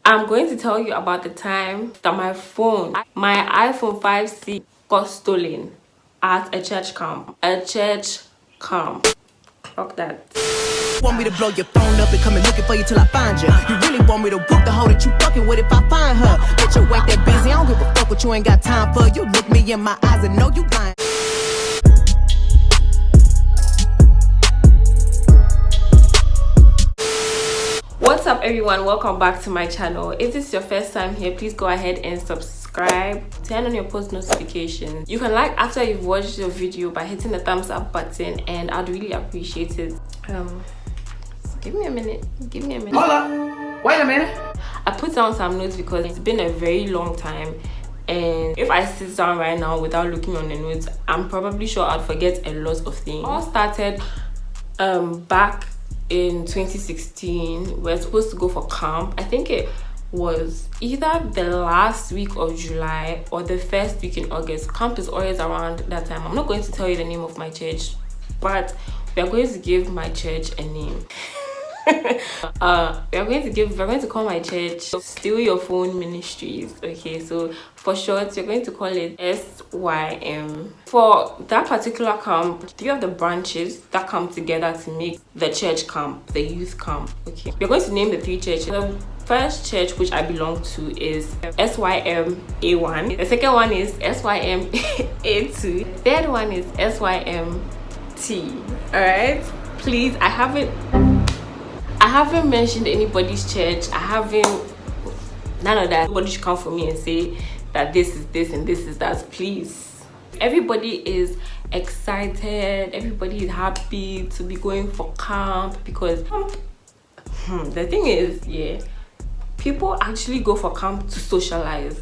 I'm going to tell you about the time that my iPhone 5C got stolen at a church camp. Fuck that. Want me to blow your phone up and come and looking for you till I find you. You really want me to whoop the hoe that you fucking with if I find her? Bitch, you ain't that busy, I don't give a fuck what you ain't got time for. You look me in my eyes and know you lying. What's up everyone, welcome back to my channel. If this is your first time here, please go ahead and subscribe, turn on your post notifications. You can like after you've watched the video by hitting the thumbs up button, and I'd really appreciate it. Give me a minute. Hold up, wait a minute. I put down some notes because it's been a very long time, and if I sit down right now without looking on the notes, I'm probably sure I'd forget a lot of things. It all started back in 2016. We're supposed to go for camp. I think it was either the last week of July or the first week in August. Camp is always around that time. I'm not going to tell you the name of my church, but we are going to give my church a name. we're going to call my church Steal Your Phone Ministries. Okay, so for short we're going to call it SYM. For that particular camp, 3 of the branches that come together to make the church camp, the youth camp. Okay, we're going to name the 3 churches. The first church which I belong to is SYM A1. The second one is SYM A2. The third one is SYM T. All right, please, I haven't mentioned anybody's church. None of that. Nobody should come for me and say that this is this and this is that. Please, everybody is excited, everybody is happy to be going for camp because the thing is, yeah, people actually go for camp to socialize.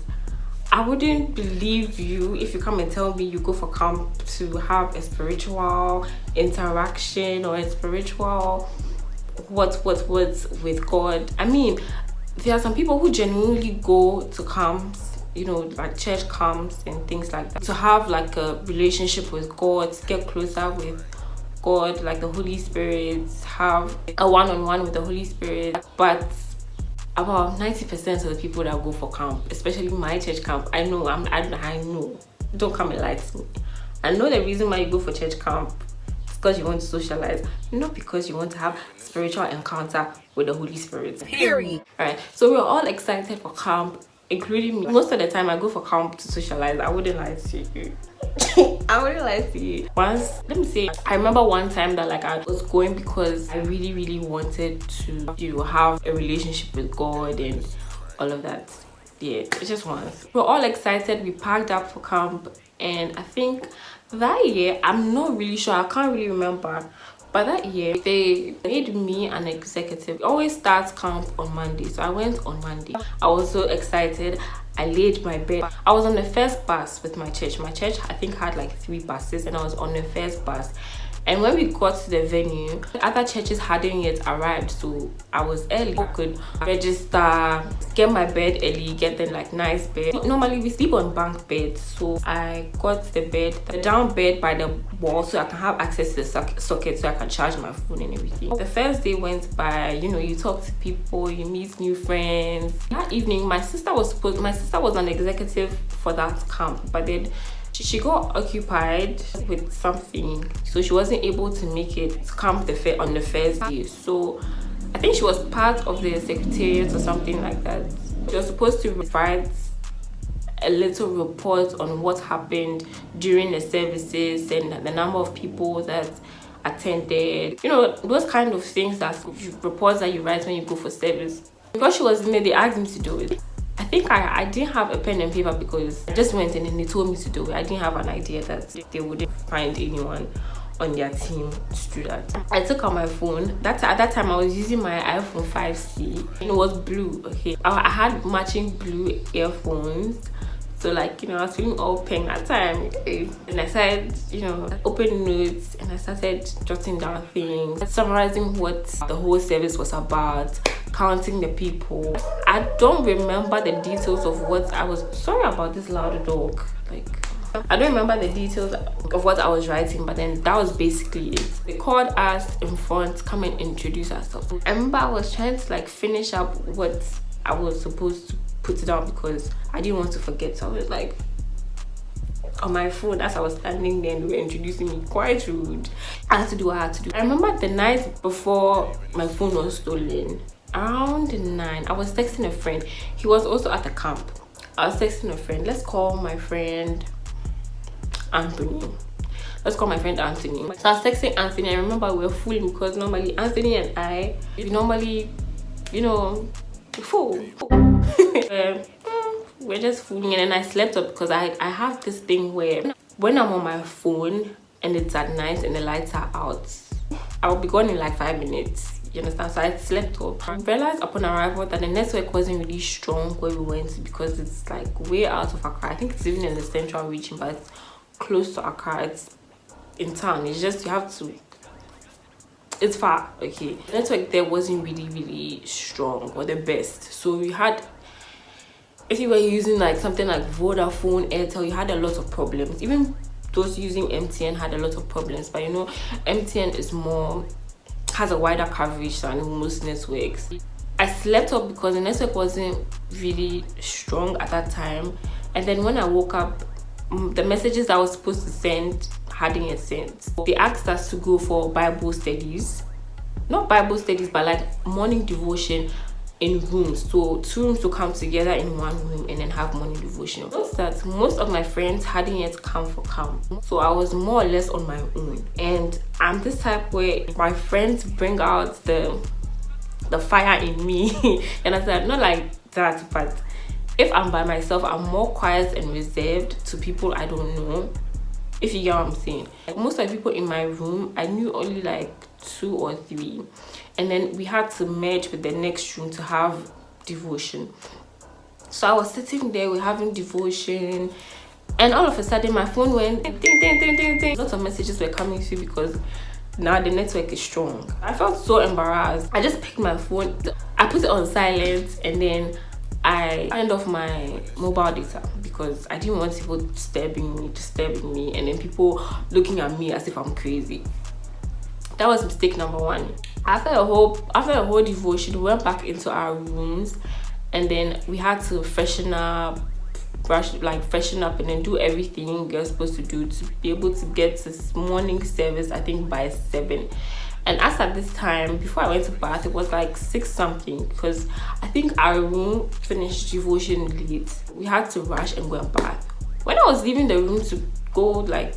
I wouldn't believe you if you come and tell me you go for camp to have a spiritual interaction or a spiritual what with God. I mean, there are some people who genuinely go to camps, you know, like church camps and things like that, to have like a relationship with God, to get closer with God, like the Holy Spirit, have a one-on-one with the Holy Spirit. But about 90% of the people that go for camp, especially my church camp, I know, don't come and lie to me. I know the reason why you go for church camp is because you want to socialize, not because you want to have spiritual encounter with the Holy Spirit. Period. Alright, so we're all excited for camp, including me. Most of the time I go for camp to socialize. I wouldn't lie to you. Once, let me say, I remember one time that like I was going because I really wanted to, you know, have a relationship with God and all of that. Yeah, it's just once. We're all excited. We packed up for camp, and I think that year, I'm not really sure, I can't really remember, but that year they made me an executive. It always starts camp on Monday, so I went on Monday. I was so excited. I laid my bed. I was on the first bus with my church. My church, I think, had like 3 buses, and I was on the first bus. And when we got to the venue, other churches hadn't yet arrived, so I was early. I could register, get my bed early, get the like nice bed. Normally we sleep on bunk beds, so I got the down bed by the wall, so I can have access to the socket, so I can charge my phone and everything. The first day went by, you know, you talk to people, you meet new friends. That evening, my sister was an executive for that camp, but then she got occupied with something, so she wasn't able to make it to camp on the first day. So I think she was part of the secretariat or something like that. She was supposed to write a little report on what happened during the services and the number of people that attended, you know, those kind of things, that reports that you write when you go for service. Because she was in there, they asked me to do it. I think I didn't have a pen and paper because I just went in and they told me to do it. I didn't have an idea that they wouldn't find anyone on their team to do that. I took out my phone. At that time I was using my iPhone 5C, and it was blue. Okay, I had matching blue earphones, so like, you know, I was feeling all pink that time. And I started, you know, open notes, and I started jotting down things, summarizing what the whole service was about, counting the people. I don't remember the details of what I was, sorry about this loud dog, like I don't remember the details of what I was writing, but then that was basically it. They called us in front, come and introduce ourselves. I remember I was trying to like finish up what I was supposed to put it down because I didn't want to forget. So I was like on my phone as I was standing there and they were introducing me. Quite rude. I had to do what I had to do. I remember the night before my phone was stolen, around 9, I was texting a friend. He was also at the camp. I was texting a friend. Let's call my friend Anthony. So I was texting Anthony. I remember we were fooling because normally Anthony and I, we normally, fool. We're just fooling, and then I slept up because I have this thing where when I'm on my phone and it's at night and the lights are out, I'll be gone in like 5 minutes. You understand? So I slept up. I realized upon arrival that the network wasn't really strong where we went because it's like way out of Accra. I think it's even in the central region, but it's close to Accra. It's in town. It's just you have to. It's far. Okay. The network there wasn't really strong or the best. So we had. If you were using like something like Vodafone, Airtel, you had a lot of problems. Even those using MTN had a lot of problems. But MTN has a wider coverage than most networks. I slept up because the network wasn't really strong at that time. And then when I woke up, the messages I was supposed to send hadn't yet sent. They asked us to go for Bible studies. Not Bible studies, but like morning devotion in rooms. So 2 rooms to come together in 1 room and then have morning devotion. Notice that most of my friends hadn't yet come for camp, so I was more or less on my own. And I'm this type where my friends bring out the fire in me and I said not like that, but if I'm by myself, I'm more quiet and reserved to people I don't know, if you get what I'm saying. Like most of the people in my room, I knew only like 2 or 3, and then we had to merge with the next room to have devotion. So I was sitting there, we're having devotion, and all of a sudden my phone went ding ding ding ding ding. Lots of messages were coming through because now the network is strong. I felt so embarrassed. I just picked my phone, I put it on silent, and then I turned off my mobile data because I didn't want people disturbing me, and then people looking at me as if I'm crazy. That was mistake number 1. After a whole devotion, we went back into our rooms, and then we had to freshen up, and then do everything you're supposed to do to be able to get to morning service, I think by 7. And as at this time, before I went to bath, it was like 6 something because I think our room finished devotion late. We had to rush and go and bath. When I was leaving the room to go like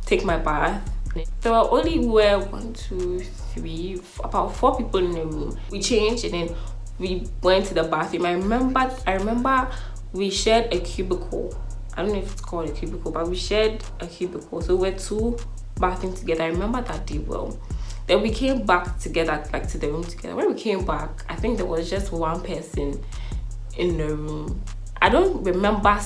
take my bath, there were only 1, 2, 3, about 4 people in the room. We changed and then we went to the bathroom. I remember we shared a cubicle. I don't know if it's called a cubicle, but we shared a cubicle. So we're 2 bathing together. I remember that day well. Then we came back together, like to the room together. When we came back, I think there was just 1 person in the room. I don't remember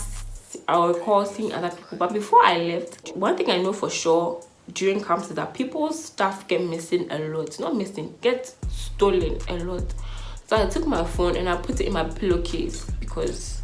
or recall seeing other people. But before I left, one thing I know for sure during camps is that people's stuff get missing a lot. Not missing, get stolen a lot. So I took my phone and I put it in my pillowcase because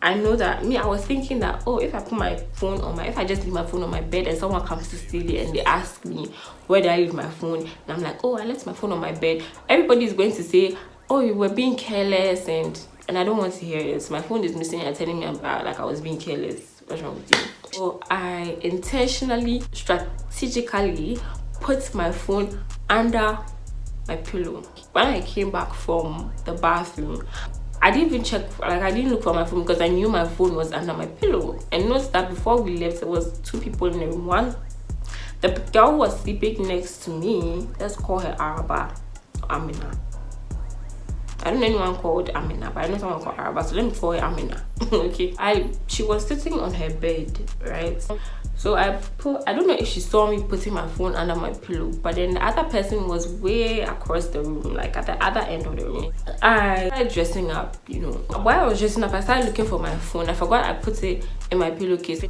I know that I was thinking that, oh, if I just leave my phone on my bed and someone comes to steal it and they ask me where did I leave my phone, and I'm like, oh, I left my phone on my bed, everybody's going to say, oh, you were being careless, and I don't want to hear it. My phone is missing and telling me about like I was being careless. What's wrong with you? So I intentionally, strategically put my phone under my pillow. When I came back from the bathroom, I didn't even check, like I didn't look for my phone because I knew my phone was under my pillow. And notice that before we left, there was 2 people in the room. One, the girl who was sleeping next to me, let's call her Araba, Amina. I don't know anyone called Amina, but I know someone called Araba, so let me call her Amina. Okay. She was sitting on her bed, right? So I don't know if she saw me putting my phone under my pillow, but then the other person was way across the room, like at the other end of the room. I started dressing up, While I was dressing up, I started looking for my phone. I forgot I put it in my pillowcase.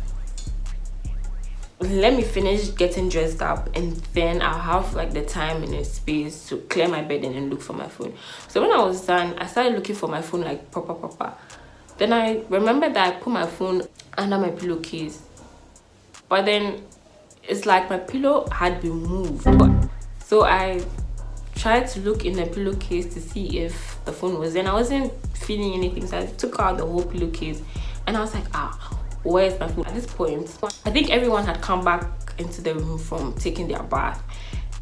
Let me finish getting dressed up and then I'll have like the time and the space to clear my bed and then look for my phone. So when I was done, I started looking for my phone like proper. Then I remembered that I put my phone under my pillowcase. But then it's like my pillow had been moved. So I tried to look in the pillowcase to see if the phone was in. I wasn't feeling anything, so I took out the whole pillowcase and I was like, where's my phone? At this point, I think everyone had come back into the room from taking their bath,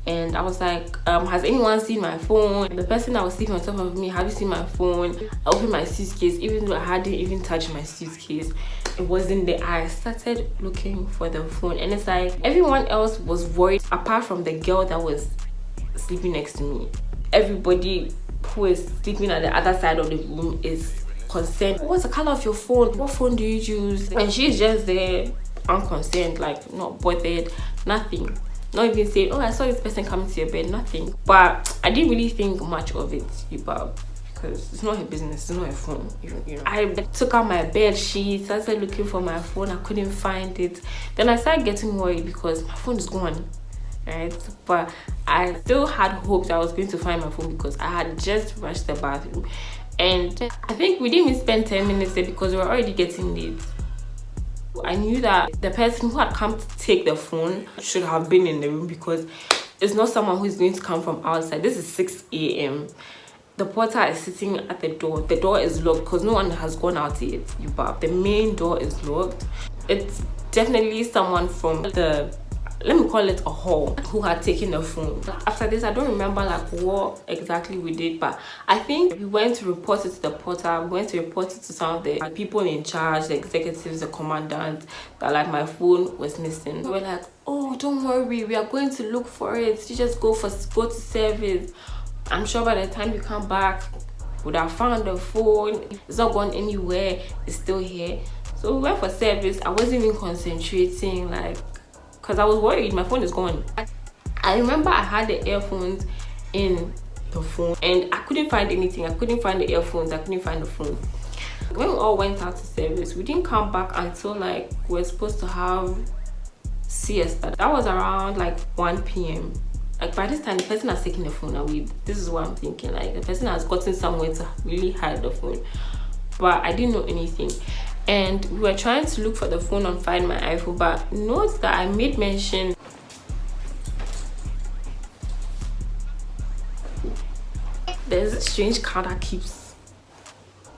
and I was like, has anyone seen my phone? The person that was sitting on top of me, have you seen my phone? I opened my suitcase, even though I hadn't even touched my suitcase, it wasn't there. I started looking for the phone, and it's like everyone else was worried apart from the girl that was sleeping next to me. Everybody who is sleeping at the other side of the room is concerned. What's the color of your phone? What phone do you use? And she's just there unconcerned, like not bothered, nothing. Not even saying, oh, I saw this person coming to your bed, nothing. But I didn't really think much of it, because it's not her business, it's not her phone. You know. I took out my bed sheet, started looking for my phone, I couldn't find it. Then I started getting worried because my phone is gone, right? But I still had hope that I was going to find my phone because I had just rushed the bathroom. And I think we didn't even spend 10 minutes there because we were already getting late. I knew that the person who had come to take the phone should have been in the room because it's not someone who is going to come from outside. This is 6 a.m. The porter is sitting at the door. The door is locked because no one has gone out yet. The main door is locked. It's definitely someone from the, let me call it a hall, who had taken the phone. After this, I don't remember like what exactly we did, but I think we went to report it to the porter. We went to report it to some of the people in charge, the executives, the commandants, that like my phone was missing. We were like, oh, don't worry, we are going to look for it. You just go to service. I'm sure by the time you come back, we would have found the phone. It's not gone anywhere. It's still here. So we went for service. I wasn't even concentrating, like, because I was worried my phone is gone. I remember I had the earphones in the phone and I couldn't find anything. I couldn't find the earphones, I couldn't find the phone. When we all went out to service, we didn't come back until like we were supposed to have siesta. That was around like 1 p.m. Like by this time the person has taken the phone away. This is what I'm thinking, like the person has gotten somewhere to really hide the phone, but I didn't know anything. And we were trying to look for the phone and find my iPhone, but note that I made mention there's a strange car that keeps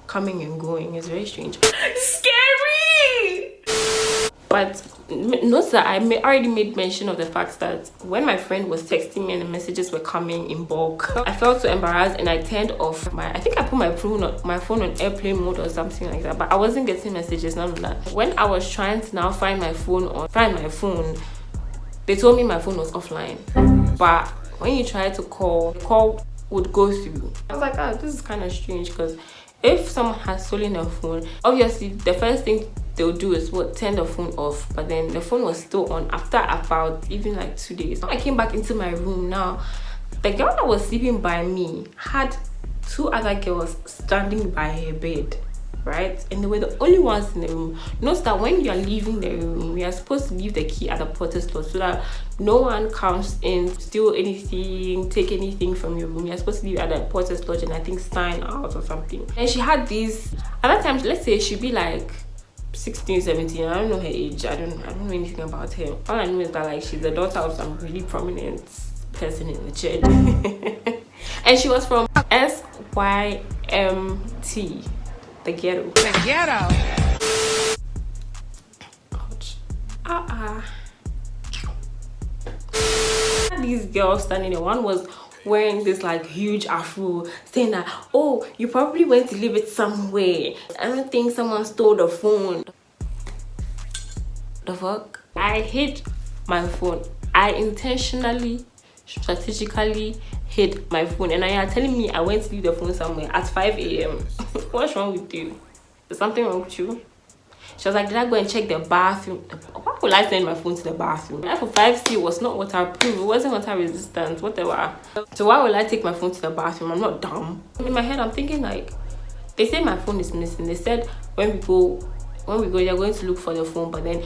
coming and going. It's very strange. Scary! But note that I already made mention of the fact that when my friend was texting me and the messages were coming in bulk, I felt so embarrassed and I turned off I think I put my phone on airplane mode or something like that, but I wasn't getting messages, none of that. When I was trying to now find my phone, they told me my phone was offline. But when you try to call, the call would go through. I was like, this is kind of strange, because if someone has stolen a phone, obviously the first thing they'll do is turn the phone off, but then the phone was still on after about even like 2 days. I came back into my room. Now the girl that was sleeping by me had 2 other girls standing by her bed, right? And they were the only ones in the room. Note that when you are leaving the room, we are supposed to leave the key at the porter's door so that no one comes in, steal anything, take anything from your room. You're supposed to leave at the porter's lodge and I think sign out or something. And she had these, at that time, let's say she'd be like 16, 17. I don't know her age. I don't know anything about her. All I know is that like she's the daughter of some really prominent person in the church. And she was from SYMT, the ghetto. The ghetto. Ouch. These girls standing there. One was wearing this like huge afro, saying that, oh, you probably went to leave it somewhere. I don't think someone stole the phone. The fuck? I hid my phone. I intentionally, strategically hid my phone, and are telling me I went to leave the phone somewhere at 5 a.m. What's wrong with you? Is something wrong with you? She was like, did I go and check the bathroom? Why would I send my phone to the bathroom? iPhone 5C was not waterproof. It wasn't water resistant, whatever. So why would I take my phone to the bathroom? I'm not dumb. In my head, I'm thinking like, they say my phone is missing. They said when we go, they're going to look for the phone, but then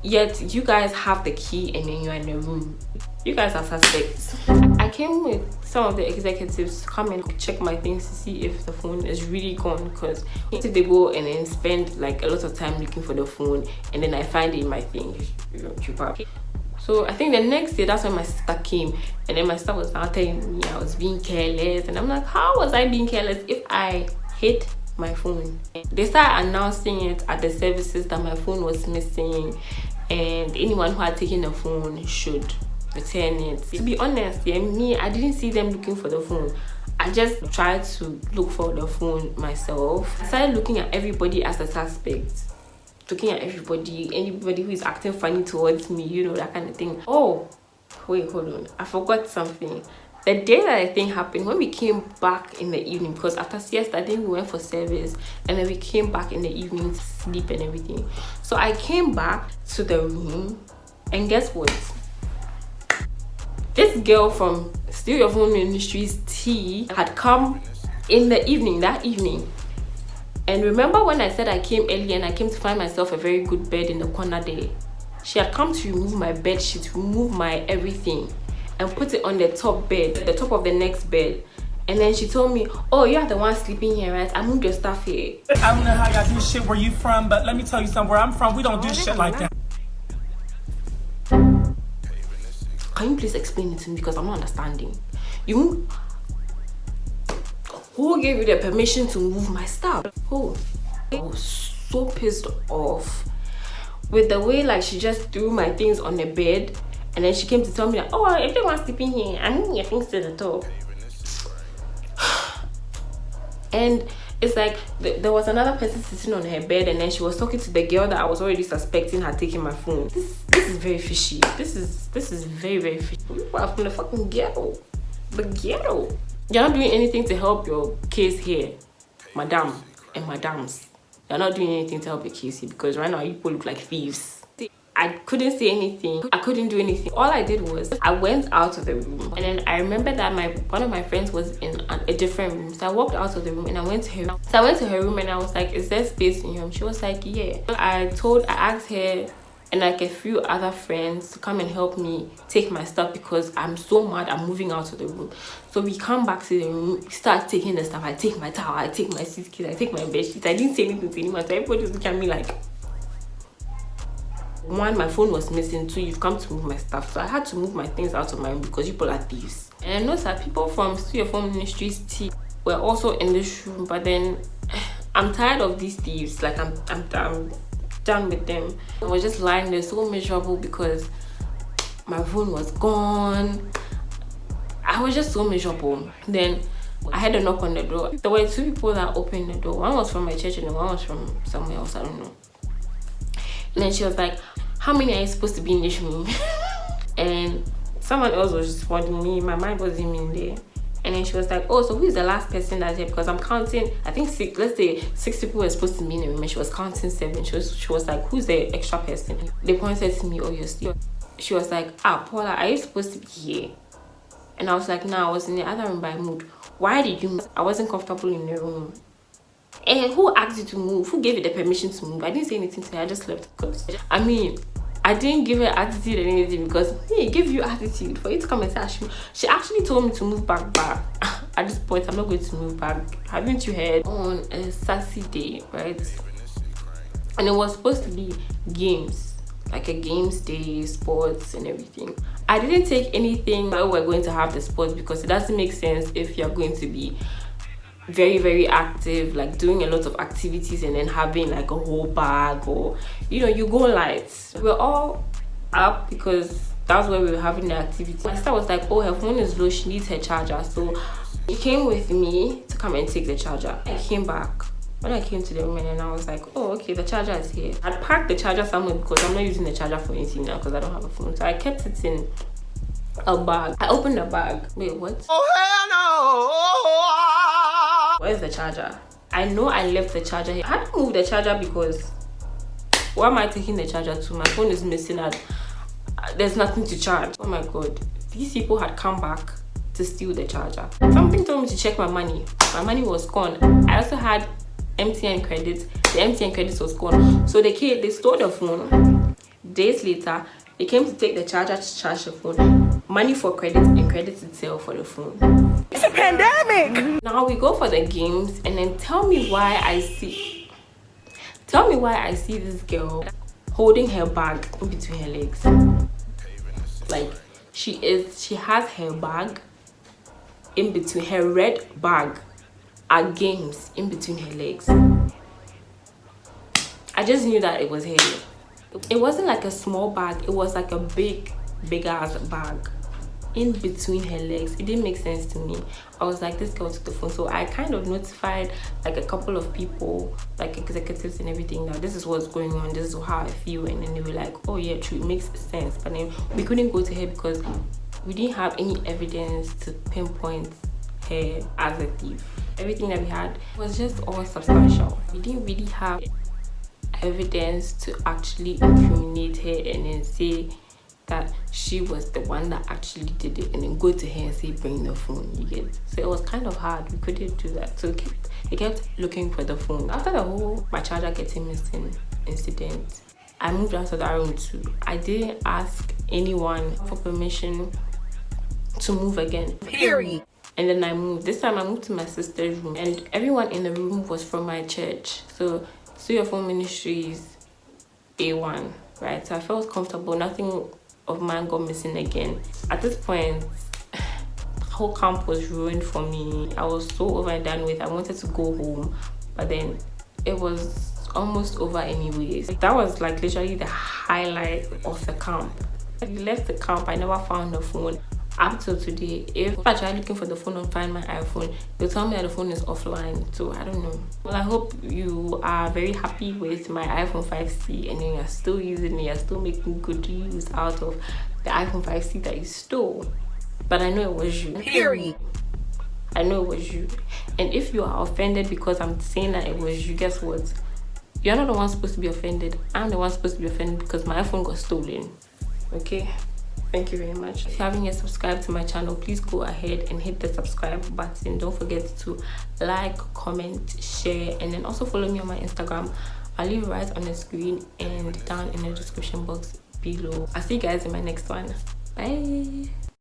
yet you guys have the key and then you're in the room. You guys are suspects. I came with some of the executives to come and check my things to see if the phone is really gone, because if they go and then spend like a lot of time looking for the phone and then I find it in my thing, so So I think the next day, that's when my sister came, and then my sister was now telling me I was being careless, and I'm like, how was I being careless if I hit my phone? They started announcing it at the services that my phone was missing, and anyone who had taken the phone should return it. To be honest, I didn't see them looking for the phone. I just tried to look for the phone myself. I started looking at everybody as a suspect. Looking at anybody who is acting funny towards me, that kind of thing. Oh, wait, hold on. I forgot something. The day that the thing happened, when we came back in the evening, because after siesta, I think we went for service, and then we came back in the evening to sleep and everything. So I came back to the room, and guess what? This girl from Steal Your Phone Ministries T had come in the evening, that evening. And remember when I said I came early and I came to find myself a very good bed in the corner there? She had come to remove my bed sheet, remove my everything, and put it on the top bed, the top of the next bed. And then she told me, oh, you're the one sleeping here, right? I moved your stuff here. I don't know how y'all do shit where you from, but let me tell you something. Where I'm from, we don't do shit like that. Can you please explain it to me, because I'm not understanding? Who gave you the permission to move my stuff? Who? I was so pissed off with the way like she just threw my things on the bed, and then she came to tell me that, oh, everyone's sleeping here, I'm moving your things to the top. And it's like there was another person sitting on her bed, and then she was talking to the girl that I was already suspecting had taken my phone. This is very fishy. This is very, very fishy. People are from the fucking ghetto. The ghetto. You're not doing anything to help your case here, madam and madams. You're not doing anything to help your case here, because right now you people look like thieves. I couldn't say anything. I couldn't do anything. All I did was I went out of the room, and then I remember that one of my friends was in a different room. So I walked out of the room and I went to her. So I went to her room and I was like, is there space in your room? She was like, yeah. I asked her and like a few other friends to come and help me take my stuff, because I'm so mad I'm moving out of the room. So we come back to the room, we start taking the stuff. I take my towel, I take my suitcase, I take my bedsheets. I didn't say anything to anyone. So everybody was looking at me like, one, my phone was missing. Two, you've come to move my stuff. So I had to move my things out of my room because people are thieves. And I noticed that people from Steal Your Phone Ministries T were also in this room, but then I'm tired of these thieves. Like I'm done with them. I was just lying there so miserable because my phone was gone. I was just so miserable. Then I had a knock on the door. There were two people that opened the door. One was from my church and one was from somewhere else, I don't know. And then she was like, how many are you supposed to be in this room? And someone else was responding me. My mind wasn't in there. And then she was like, oh, so who is the last person that's here? Because I'm counting, I think let's say 6 people were supposed to be in the room, and she was counting 7. She was like, who's the extra person? They pointed to me, obviously. She was like, Paula, are you supposed to be here? And I was like, no, I was in the other room by mood. Why did you move? I wasn't comfortable in the room. And who asked you to move? Who gave you the permission to move? I didn't say anything to her. I just left. I mean, I didn't give her attitude or anything, because he gave you attitude for you to come and say she actually told me to move back. At this point, I'm not going to move back. Haven't you heard? On a sassy day, right? And it was supposed to be games, like a games day, sports and everything. I didn't take anything that we're going to have the sports, because it doesn't make sense if you're going to be very, very active, like doing a lot of activities and then having like a whole bag, or you go light. We're all up because that's where we were having the activity. My sister was like, oh, her phone is low, she needs her charger. So she came with me to come and take the charger. I came back. When I came to the room, and I was like, oh, okay, the charger is here. I packed the charger somewhere because I'm not using the charger for anything now because I don't have a phone. So I kept it in a bag. I opened the bag. Wait, what? Oh, hell no! Where's the charger? I know I left the charger here. I had to move the charger because where am I taking the charger to? My phone is missing and there's nothing to charge. Oh my god. These people had come back to steal the charger. Something told me to check my money. My money was gone. I also had MTN credits. The MTN credits was gone. So they stole the phone. Days later, they came to take the charger to charge the phone. Money for credits and credits itself for the phone. It's a pandemic! Now we go for the games, and then tell me why I see this girl holding her bag in between her legs. Like she has her bag in between, her red bag are games in between her legs. I just knew that it was her. It wasn't like a small bag, it was like a big ass bag in between her legs. It didn't make sense to me. I was like, this girl took the phone. So I kind of notified like a couple of people, like executives and everything, that this is what's going on, this is how I feel. And then they were like, oh yeah, true, it makes sense. But then we couldn't go to her because we didn't have any evidence to pinpoint her as a thief. Everything that we had was just all substantial. We didn't really have evidence to actually incriminate her and then say that she was the one that actually did it, and then go to her and say bring the phone. You get? So it was kind of hard. We couldn't do that. So they kept looking for the phone. After the whole my charger getting missing incident, I moved out of that room too. I didn't ask anyone for permission to move again. Period. And then I moved. This time I moved to my sister's room, and everyone in the room was from my church. So Your Phone Ministries A1, right? So I felt comfortable. Nothing of mine got missing again. At this point, the whole camp was ruined for me. I was so over and done with. I wanted to go home, but then it was almost over anyways. That was like literally the highlight of the camp. I left the camp, I never found the phone. Up till today, if I try looking for the phone and find my iPhone, they'll tell me that the phone is offline. So I don't know. Well, I hope you are very happy with my iPhone 5C and then you're still using it, you're still making good use out of the iPhone 5C that you stole. But I know it was you. Period. I know it was you. And if you are offended because I'm saying that it was you, guess what? You're not the one supposed to be offended. I'm the one supposed to be offended because my iPhone got stolen. Okay? Thank you very much. If you haven't yet subscribed to my channel, please go ahead and hit the subscribe button. Don't forget to like, comment, share, and then also follow me on my Instagram. I'll leave it right on the screen and down in the description box below. I'll see you guys in my next one. Bye.